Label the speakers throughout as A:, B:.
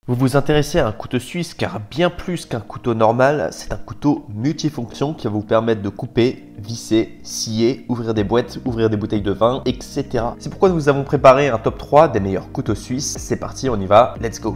A: Vous vous intéressez à un couteau suisse car bien plus qu'un couteau normal, c'est un couteau multifonction qui va vous permettre de couper, visser, scier, ouvrir des boîtes, ouvrir des bouteilles de vin, etc. C'est pourquoi nous vous avons préparé un top 3 des meilleurs couteaux suisses. C'est parti, on y va, let's go!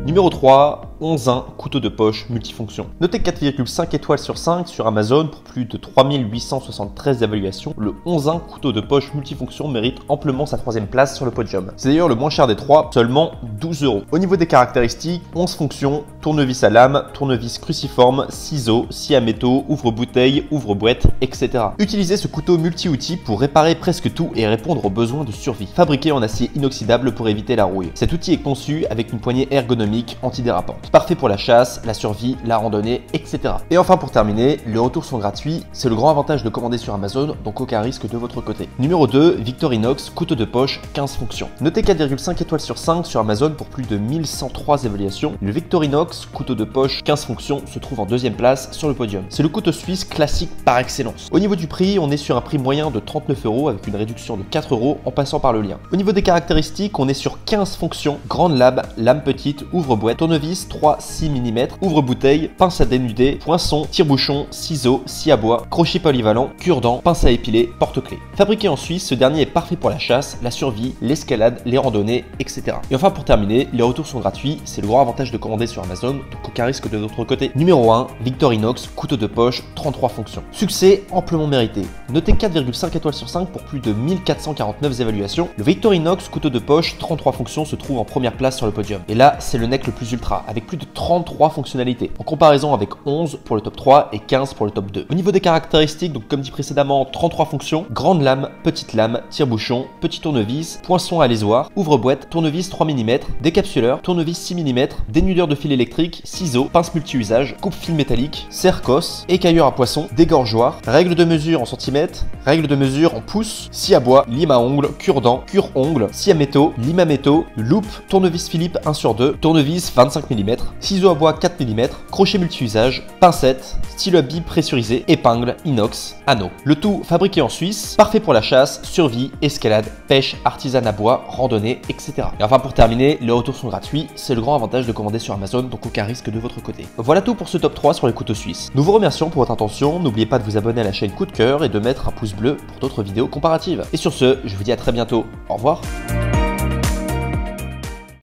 A: Numéro 3, 11-1 couteau de poche multifonction. Notez 4,5 étoiles sur 5 sur Amazon pour plus de 3873 évaluations. Le 11-1 couteau de poche multifonction mérite amplement sa troisième place sur le podium. C'est d'ailleurs le moins cher des trois, seulement 12 €. Au niveau des caractéristiques, 11 fonctions, tournevis à lame, tournevis cruciforme, ciseaux, scie à métaux, ouvre-bouteille, ouvre-boîte, etc. Utilisez ce couteau multi-outil pour réparer presque tout et répondre aux besoins de survie. Fabriqué en acier inoxydable pour éviter la rouille. Cet outil est conçu avec une poignée ergonomique antidérapante. Parfait pour la chasse, la survie, la randonnée, etc. Et enfin pour terminer, les retours sont gratuits. C'est le grand avantage de commander sur Amazon, donc aucun risque de votre côté. Numéro 2, Victorinox couteau de poche 15 fonctions. Notez 4,5 étoiles sur 5 sur Amazon pour plus de 1103 évaluations. Le Victorinox couteau de poche 15 fonctions se trouve en deuxième place sur le podium. C'est le couteau suisse classique par excellence. Au niveau du prix, on est sur un prix moyen de 39 € avec une réduction de 4 € en passant par le lien. Au niveau des caractéristiques, on est sur 15 fonctions, grande lame petite, ouvre-boîte, tournevis 3-6 mm, ouvre-bouteille, pince à dénuder, poinçon, tire-bouchon, ciseaux, scie à bois, crochet polyvalent, cure-dent, pince à épiler, porte-clés. Fabriqué en Suisse, ce dernier est parfait pour la chasse, la survie, l'escalade, les randonnées, etc. Et enfin pour terminer, les retours sont gratuits, c'est le grand avantage de commander sur Amazon, donc aucun risque de votre côté. Numéro 1, Victorinox couteau de poche 33 fonctions. Succès amplement mérité. Notez 4,5 étoiles sur 5 pour plus de 1449 évaluations. Le Victorinox couteau de poche 33 fonctions se trouve en première place sur le podium. Et là, c'est le neck le plus ultra, avec plus de 33 fonctionnalités, en comparaison avec 11 pour le top 3 et 15 pour le top 2. Au niveau des caractéristiques, donc comme dit précédemment, 33 fonctions, grande lame, petite lame, tire-bouchon, petit tournevis, poinçon à lésoir, ouvre-boîte, tournevis 3 mm, décapsuleur, tournevis 6 mm, dénudeur de fil électrique, ciseaux, pince multi-usage, coupe-fil métallique, serre-cosse, écailleur à poisson, dégorgeoir, règle de mesure en centimètres, règle de mesure en pouces, scie à bois, lime à ongles, cure-dent, cure-ongle, scie à métaux, lime à métaux, loupe, tournevis Philippe 1/2, tournevis 25 mm, ciseaux à bois 4 mm, crochet multi-usage, pincette, stylo à billes pressurisé, épingle, inox, anneau. Le tout fabriqué en Suisse, parfait pour la chasse, survie, escalade, pêche, artisanat bois, randonnée, etc. Et enfin pour terminer, les retours sont gratuits, c'est le grand avantage de commander sur Amazon, donc aucun risque de votre côté. Voilà tout pour ce top 3 sur les couteaux suisses. Nous vous remercions pour votre attention, n'oubliez pas de vous abonner à la chaîne Coup de Cœur et de mettre un pouce bleu pour d'autres vidéos comparatives. Et sur ce, je vous dis à très bientôt, au revoir.